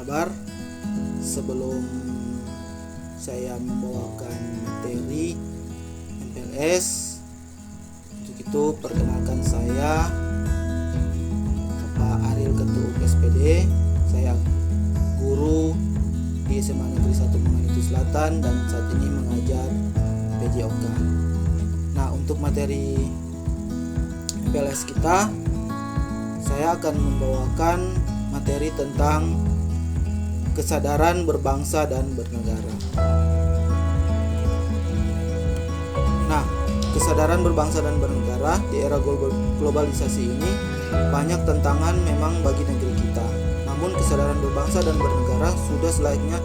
kabar? Sebelum saya membawakan materi MPLS, untuk itu perkenalkan saya Bapak Ariel Ketua SPD. Saya guru di SMA Negeri 1 Manado Selatan dan saat ini mengajar PJOK. Nah, untuk materi MPLS kita, saya akan membawakan materi tentang kesadaran berbangsa dan bernegara. Nah, kesadaran berbangsa dan bernegara di era globalisasi ini banyak tantangan memang bagi negeri kita. Namun kesadaran berbangsa dan bernegara sudah selayaknya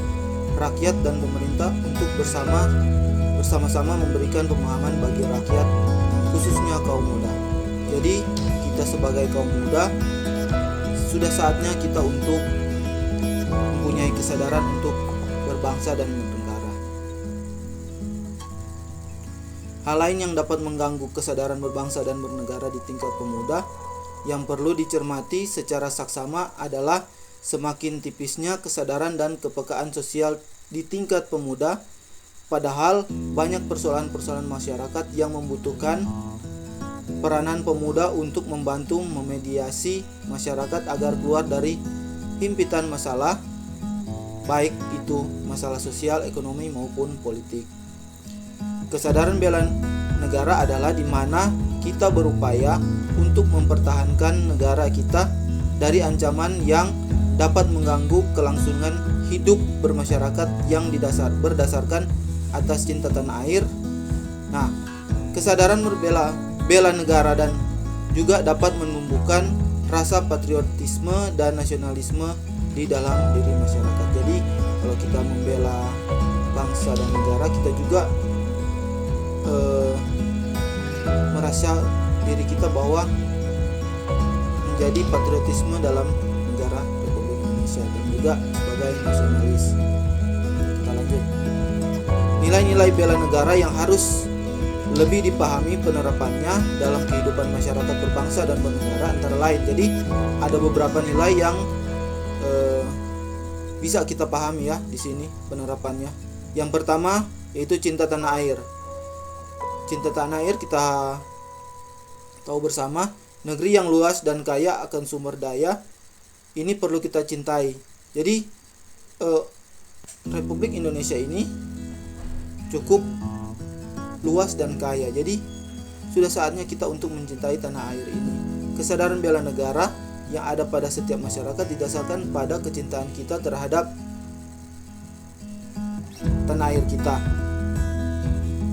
rakyat dan pemerintah untuk bersama-sama memberikan pemahaman bagi rakyat, khususnya kaum muda. Jadi kita sebagai kaum muda sudah saatnya kita untuk mempunyai kesadaran untuk berbangsa dan bernegara. Hal lain yang dapat mengganggu kesadaran berbangsa dan bernegara di tingkat pemuda yang perlu dicermati secara saksama adalah semakin tipisnya kesadaran dan kepekaan sosial di tingkat pemuda, padahal banyak persoalan-persoalan masyarakat yang membutuhkan peranan pemuda untuk membantu memediasi masyarakat agar keluar dari himpitan masalah, baik itu masalah sosial, ekonomi maupun politik. Kesadaran bela negara adalah di mana kita berupaya untuk mempertahankan negara kita dari ancaman yang dapat mengganggu kelangsungan hidup bermasyarakat yang berdasarkan atas cinta tanah air. Nah, kesadaran bela negara dan juga dapat menumbuhkan rasa patriotisme dan nasionalisme di dalam diri masyarakat. Jadi kalau kita membela bangsa dan negara, kita juga merasa diri kita bahwa menjadi patriotisme dalam negara Republik Indonesia dan juga sebagai nasionalis. Kita lanjut. Nilai-nilai bela negara yang harus lebih dipahami penerapannya dalam kehidupan masyarakat berbangsa dan bernegara antara lain. Jadi ada beberapa nilai yang bisa kita pahami ya di sini penerapannya. Yang pertama yaitu cinta tanah air. Cinta tanah air kita tahu bersama, negeri yang luas dan kaya akan sumber daya ini perlu kita cintai. Jadi Republik Indonesia ini cukup luas dan kaya. Jadi sudah saatnya kita untuk mencintai tanah air ini. Kesadaran bela negara yang ada pada setiap masyarakat didasarkan pada kecintaan kita terhadap tanah air kita.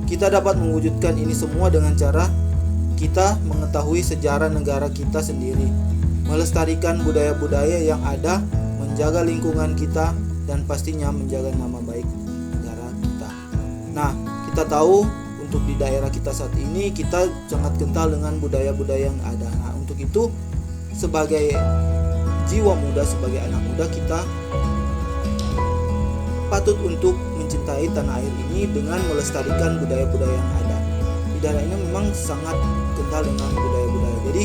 Kita dapat mewujudkan ini semua dengan cara kita mengetahui sejarah negara kita sendiri, melestarikan budaya-budaya yang ada, menjaga lingkungan kita, dan pastinya menjaga nama baik negara kita. Nah, kita tahu untuk di daerah kita saat ini kita sangat kental dengan budaya-budaya yang ada. Nah, untuk itu sebagai jiwa muda, sebagai anak muda, kita patut untuk mencintai tanah air ini dengan melestarikan budaya-budaya yang ada. Di daerah ini memang sangat kental dengan budaya-budaya. Jadi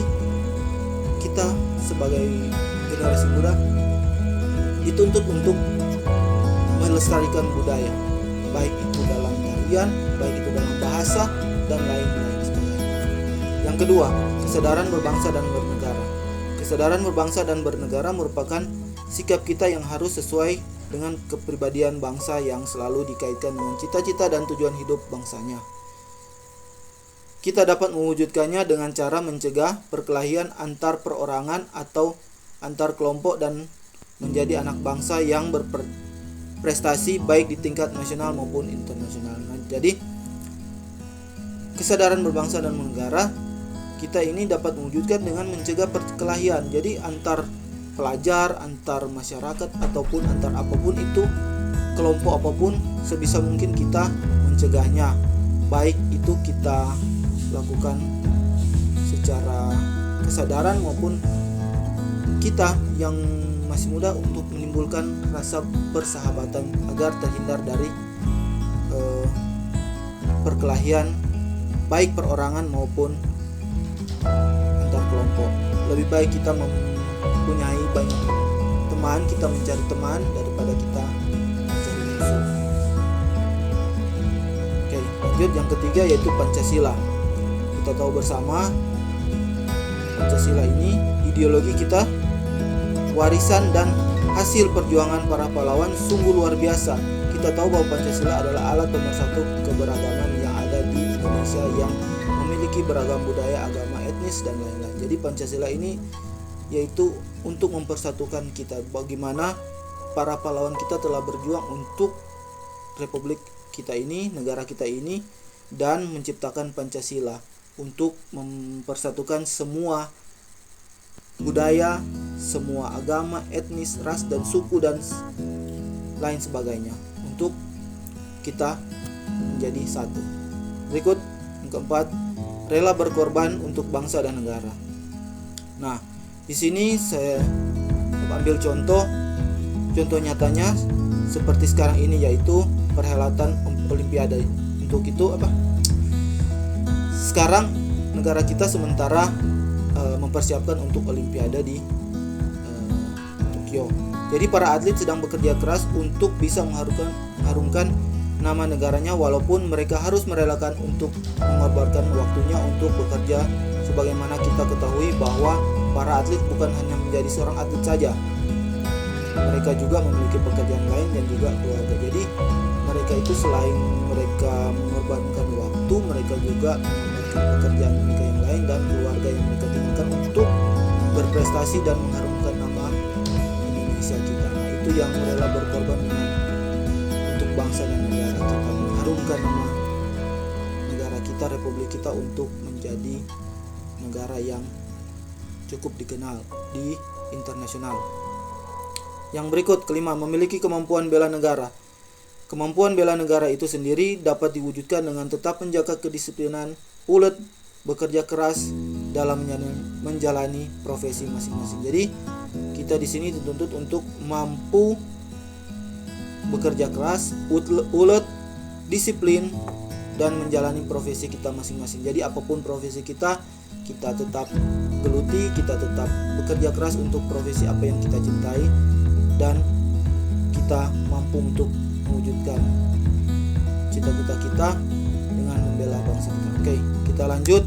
kita sebagai generasi muda dituntut untuk melestarikan budaya, baik itu dalam tarian, baik itu dalam bahasa, dan lain-lain sebagainya. Yang kedua, kesadaran berbangsa dan bernegara. Kesadaran berbangsa dan bernegara merupakan sikap kita yang harus sesuai dengan kepribadian bangsa yang selalu dikaitkan dengan cita-cita dan tujuan hidup bangsanya. Kita dapat mewujudkannya dengan cara mencegah perkelahian antar perorangan atau antar kelompok dan menjadi anak bangsa yang berprestasi baik di tingkat nasional maupun internasional. Jadi kesadaran berbangsa dan bernegara kita ini dapat mewujudkan dengan mencegah perkelahian. Jadi antar pelajar, antar masyarakat, ataupun antar apapun itu, kelompok apapun, sebisa mungkin kita mencegahnya. Baik itu kita lakukan secara kesadaran maupun kita yang masih muda untuk menimbulkan rasa persahabatan agar terhindar dari perkelahian baik perorangan maupun antar kelompok. Lebih baik kita mempunyai banyak teman, kita mencari teman daripada kita mencari musuh. Oke, lanjut yang ketiga yaitu Pancasila. Kita tahu bersama Pancasila ini ideologi kita, warisan dan hasil perjuangan para pahlawan sungguh luar biasa. Kita tahu bahwa Pancasila adalah alat pemersatu keberagaman yang ada di Indonesia yang memiliki beragam budaya, agama, etnis dan lain-lain. Jadi Pancasila ini yaitu untuk mempersatukan kita, bagaimana para pahlawan kita telah berjuang untuk republik kita ini, negara kita ini, dan menciptakan Pancasila untuk mempersatukan semua budaya, semua agama, etnis, ras dan suku dan lain sebagainya untuk kita menjadi satu. Berikut yang keempat, rela berkorban untuk bangsa dan negara. Nah, di sini saya ambil contoh nyatanya seperti sekarang ini, yaitu perhelatan Olimpiade. Untuk itu sekarang negara kita sementara mempersiapkan untuk Olimpiade di Tokyo. Jadi para atlet sedang bekerja keras untuk bisa mengharumkan nama negaranya, walaupun mereka harus merelakan untuk mengorbankan waktunya untuk bekerja. Sebagaimana kita ketahui bahwa para atlet bukan hanya menjadi seorang atlet saja, mereka juga memiliki pekerjaan lain dan juga keluarga. Jadi mereka itu selain mereka mengorbankan waktu, mereka juga mengorbankan pekerjaan mereka yang lain dan keluarga yang mereka tinggalkan untuk berprestasi dan mengharumkan nama Indonesia kita. Nah, itu yang rela berkorban untuk bangsa dan negara kita, mengharumkan nama negara kita, republik kita, untuk menjadi negara yang cukup dikenal di internasional. Yang berikut, kelima, memiliki kemampuan bela negara. Kemampuan bela negara itu sendiri dapat diwujudkan dengan tetap menjaga kedisiplinan, ulet, bekerja keras dalam menjalani profesi masing-masing. Jadi kita di sini dituntut untuk mampu bekerja keras, ulet, disiplin, dan menjalani profesi kita masing-masing. Jadi apapun profesi kita tetap geluti, kita tetap bekerja keras untuk profesi apa yang kita cintai, dan kita mampu untuk mewujudkan cita-cita kita dengan membela bangsa kita. Oke, kita lanjut.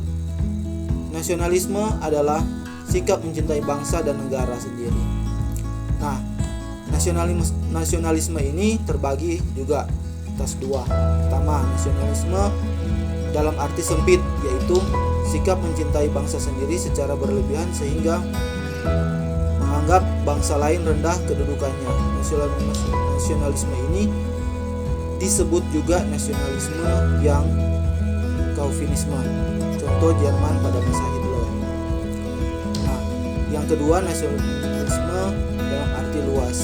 Nasionalisme adalah sikap mencintai bangsa dan negara sendiri. Nah, nasionalisme ini terbagi juga atas dua. Pertama, nasionalisme dalam arti sempit, yaitu sikap mencintai bangsa sendiri secara berlebihan sehingga menganggap bangsa lain rendah kedudukannya. Nasionalisme ini disebut juga nasionalisme yang Calvinisme, contoh Jerman pada masa Hitler. Nah, yang kedua, nasionalisme dalam arti luas,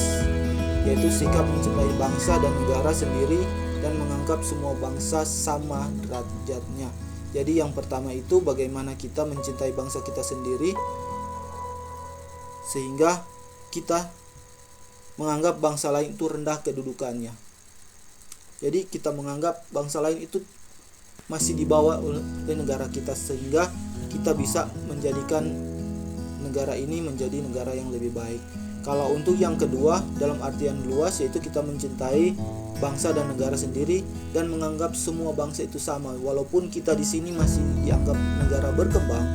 yaitu sikap mencintai bangsa dan negara sendiri dan menganggap semua bangsa sama derajatnya. Jadi yang pertama itu bagaimana kita mencintai bangsa kita sendiri sehingga kita menganggap bangsa lain itu rendah kedudukannya. Jadi kita menganggap bangsa lain itu masih dibawa oleh negara kita sehingga kita bisa menjadikan negara ini menjadi negara yang lebih baik. Kalau untuk yang kedua dalam artian luas, yaitu kita mencintai bangsa dan negara sendiri dan menganggap semua bangsa itu sama. Walaupun kita di sini masih dianggap negara berkembang,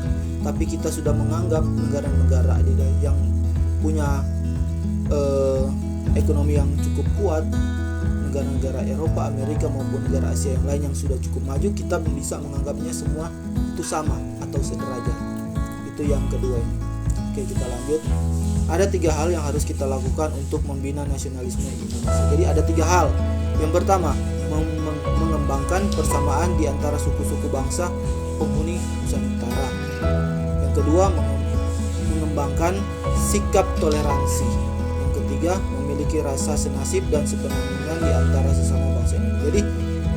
tapi kita sudah menganggap negara-negara yang punya ekonomi yang cukup kuat, negara-negara Eropa, Amerika maupun negara Asia yang lain yang sudah cukup maju, kita bisa menganggapnya semua itu sama atau sederajat. Itu yang kedua ini. Oke, kita lanjut. Ada 3 hal yang harus kita lakukan untuk membina nasionalisme Indonesia. Jadi ada 3 hal. Yang pertama, mengembangkan persamaan di antara suku-suku bangsa penghuni Nusantara. Yang kedua, mengembangkan sikap toleransi. Yang ketiga, memiliki rasa senasib dan sepenanggungan di antara sesama bangsa ini. Jadi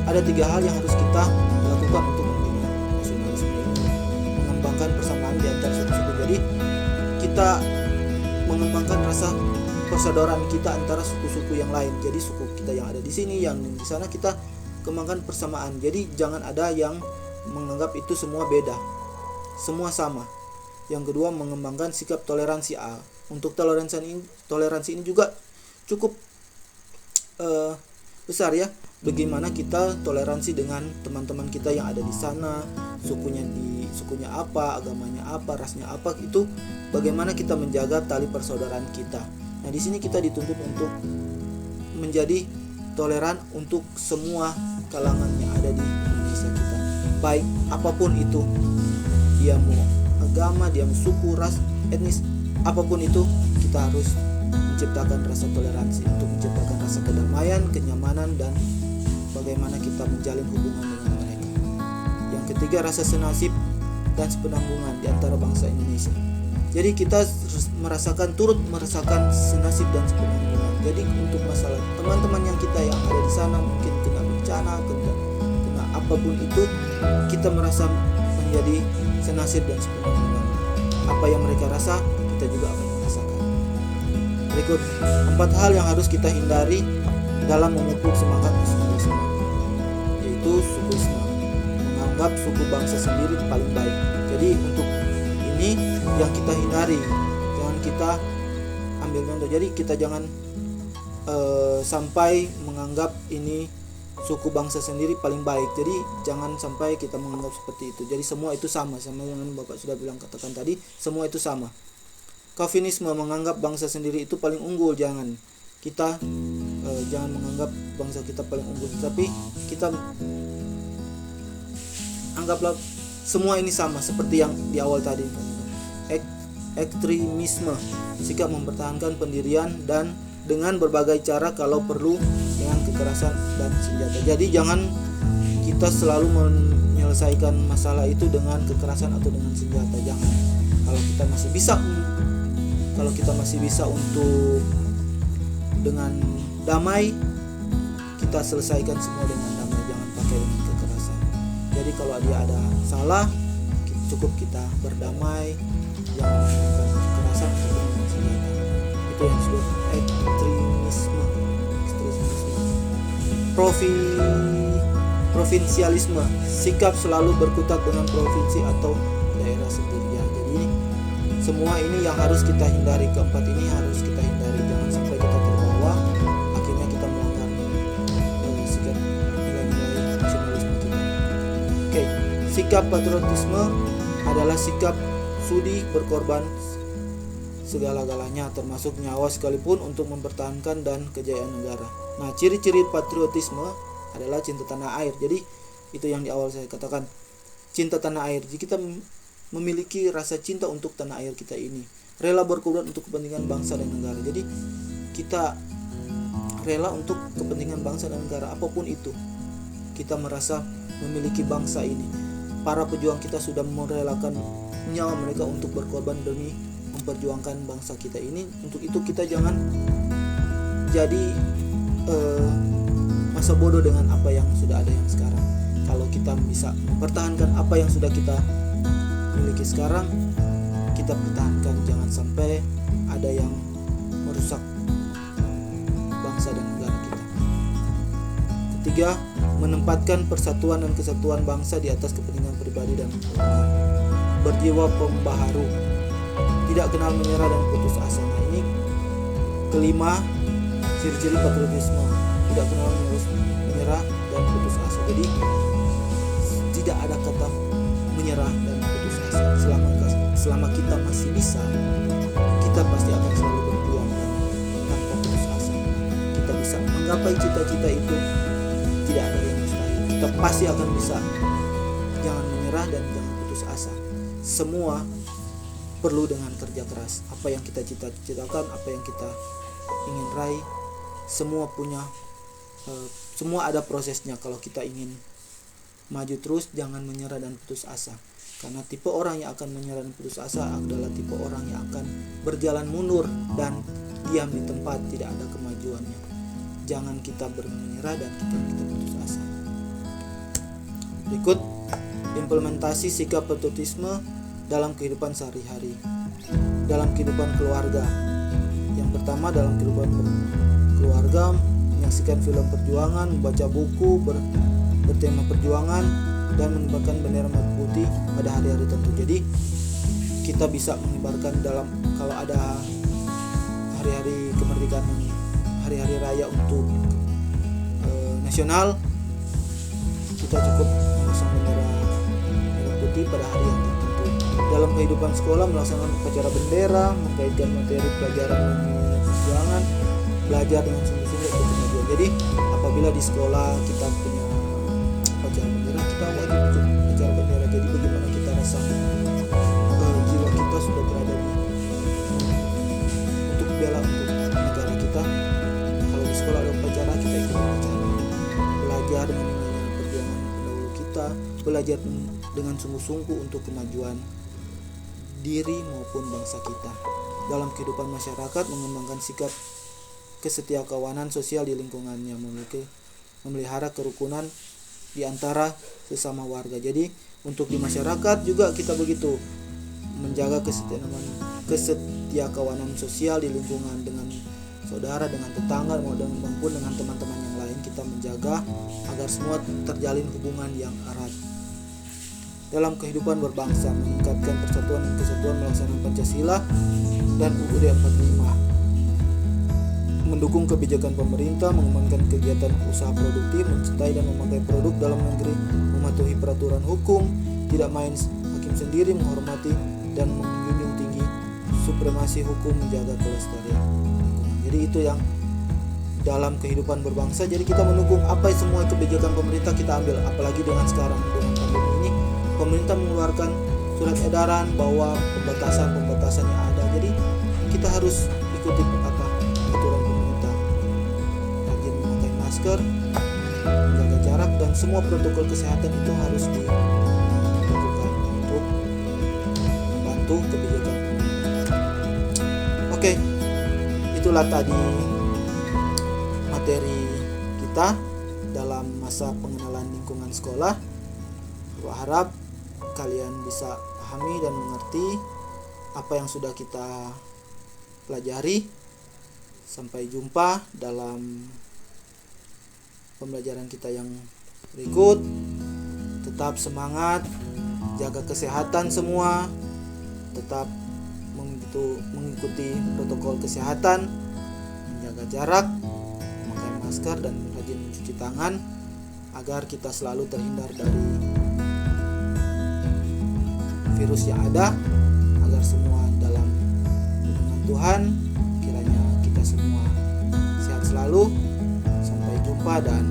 ada 3 hal yang harus kita lakukan untuk membina nasionalisme ini. Mengembangkan persamaan di antara suku-suku. Jadi kita mengembangkan rasa persaudaraan kita antara suku-suku yang lain. Jadi suku kita yang ada di sini, yang di sana, kita kembangkan persamaan. Jadi jangan ada yang menganggap itu semua beda, semua sama. Yang kedua, mengembangkan sikap toleransi. untuk toleransi ini juga cukup besar ya. Bagaimana kita toleransi dengan teman-teman kita yang ada di sana, sukunya apa, agamanya apa, rasnya apa, itu bagaimana kita menjaga tali persaudaraan kita. Nah, di sini kita dituntut untuk menjadi toleran untuk semua kalangan yang ada di Indonesia kita. Baik apapun itu, dia mau agama, dia mau suku, ras, etnis, apapun itu, kita harus menciptakan rasa toleransi untuk menciptakan rasa kedamaian, kenyamanan, dan bagaimana kita menjalin hubungan dengan mereka. Yang ketiga, rasa senasib dan sepenanggungan di antara bangsa Indonesia. Jadi kita turut merasakan senasib dan sepenanggungan. Jadi untuk masalah teman-teman yang kita yang ada di sana mungkin kena bencana, kena apapun itu, kita merasa menjadi senasib dan sepenanggungan. Apa yang mereka rasa, kita juga akan merasakan. Berikut 4 hal yang harus kita hindari dalam memupuk semangat nasionalisme, yaitu sukuisme, menganggap suku bangsa sendiri paling baik. Jadi untuk ini yang kita hindari, jangan kita ambil contoh. Jadi kita jangan sampai menganggap ini suku bangsa sendiri paling baik. Jadi jangan sampai kita menganggap seperti itu. Jadi semua itu sama dengan Bapak sudah bilang katakan tadi, semua itu sama. Calvinisme, menganggap bangsa sendiri itu paling unggul. Jangan kita jangan menganggap bangsa kita paling unggul, tapi kita anggaplah semua ini sama seperti yang di awal tadi. Ekstremisme, sikap mempertahankan pendirian dan dengan berbagai cara kalau perlu dengan kekerasan dan senjata. Jadi jangan kita selalu menyelesaikan masalah itu dengan kekerasan atau dengan senjata. Jangan. Kalau kita masih bisa untuk dengan damai, kita selesaikan semua dengan damai, jangan pakai dengan kekerasan. Jadi kalau dia ada salah, cukup kita berdamai, jangan menggunakan kekerasan atau dengan senjata. Itu yang disebut ekstremisme. Provinsialisme, sikap selalu berkutat dengan provinsi atau daerah sendiri. Ya, jadi semua ini yang harus kita hindari. Keempat ini harus kita hindari, jangan sampai kita terbawa akhirnya kita melanggar sikap nilai-nilai nasionalisme kita. Oke, sikap patriotisme adalah sikap sudi berkorban segala-galanya termasuk nyawa sekalipun untuk mempertahankan dan kejayaan negara. Nah, ciri-ciri patriotisme adalah cinta tanah air. Jadi itu yang di awal saya katakan, cinta tanah air. Jadi kita memiliki rasa cinta untuk tanah air kita ini, rela berkorban untuk kepentingan bangsa dan negara. Jadi kita rela untuk kepentingan bangsa dan negara apapun itu. Kita merasa memiliki bangsa ini. Para pejuang kita sudah merelakan nyawa mereka untuk berkorban demi memperjuangkan bangsa kita ini. Untuk itu kita jangan jadi masa bodoh dengan apa yang sudah ada yang sekarang. Kalau kita bisa mempertahankan apa yang sudah kita miliki sekarang, kita pertahankan, jangan sampai ada yang merusak bangsa dan negara kita. Ketiga, menempatkan persatuan dan kesatuan bangsa di atas kepentingan pribadi dan golongan. Berjiwa pembaharu, tidak kenal menyerah dan putus asa. Nah, ini kelima ciri-ciri patriotisme, tidak kenal menyerah dan putus asa. Jadi tidak ada kata menyerah dan putus asa. Selama kita masih bisa, kita pasti akan selalu berjuang tanpa putus asa. Kita bisa menggapai cita-cita itu, tidak ada yang mustahil. Kita pasti akan bisa. Jangan menyerah dan jangan putus asa. Semua perlu dengan kerja keras. Apa yang kita cita-citakan, apa yang kita ingin raih, semua ada prosesnya. Kalau kita ingin maju terus, jangan menyerah dan putus asa. Karena tipe orang yang akan menyerah dan putus asa adalah tipe orang yang akan berjalan mundur dan diam di tempat, tidak ada kemajuannya. Jangan kita menyerah dan kita putus asa. Berikut implementasi sikap patriotisme dalam kehidupan sehari-hari, dalam kehidupan keluarga. Yang pertama, dalam kehidupan keluarga, menyaksikan film perjuangan, membaca buku bertema perjuangan, dan mengibarkan bendera merah putih pada hari-hari tertentu. Jadi kita bisa mengibarkan kalau ada hari-hari kemerdekaan, hari-hari raya untuk nasional, kita cukup memasang bendera merah putih pada hari yang tertentu. Dalam kehidupan sekolah, melaksanakan upacara bendera, mengkaitkan materi pelajaran dengan perjuangan, belajar dengan sungguh-sungguh untuk kemajuan. Jadi apabila di sekolah kita punya upacara bendera, kita wajib ikut upacara bendera. Jadi bagaimana kita rasa jiwa kita sudah berada di untuk bela untuk negara kita. Kalau di sekolah ada upacara, kita ikut upacara, belajar dengan perjuangan pendahulu kita, belajar dengan sungguh-sungguh untuk kemajuan diri maupun bangsa kita. Dalam kehidupan masyarakat, mengembangkan sikap kesetiakawanan sosial di lingkungannya, memelihara kerukunan di antara sesama warga. Jadi untuk di masyarakat juga kita begitu, menjaga kesetiakawanan sosial di lingkungan, dengan saudara, dengan tetangga, maupun dengan teman-teman yang lain. Kita menjaga agar semua terjalin hubungan yang erat. Dalam kehidupan berbangsa, meningkatkan persatuan dan kesatuan, melaksanakan Pancasila dan UUD 45, mendukung kebijakan pemerintah, mengembangkan kegiatan usaha produktif, mencintai dan memakai produk dalam negeri, mematuhi peraturan hukum, tidak main hakim sendiri, menghormati dan menjunjung tinggi supremasi hukum, menjaga kelestarian lingkungan. Jadi itu yang dalam kehidupan berbangsa. Jadi kita mendukung apa semua kebijakan pemerintah kita ambil, apalagi dengan sekarang dengan pandemi ini, pemerintah mengeluarkan surat edaran bahwa pembatasan yang ada. Jadi kita harus ikuti aturan pemerintah, rajin memakai masker, menjaga jarak, dan semua protokol kesehatan itu harus dilakukan untuk membantu kebijakan pemerintah. Oke, itulah tadi materi kita dalam masa pengenalan lingkungan sekolah. Gua harap kalian bisa pahami dan mengerti apa yang sudah kita pelajari. Sampai jumpa dalam pembelajaran kita yang berikut. Tetap semangat, jaga kesehatan semua, tetap mengikuti protokol kesehatan, menjaga jarak, memakai masker, dan rajin mencuci tangan agar kita selalu terhindar dari virus yang ada, agar semua dalam lindungan Tuhan. Kiranya kita semua sehat selalu. Sampai jumpa dan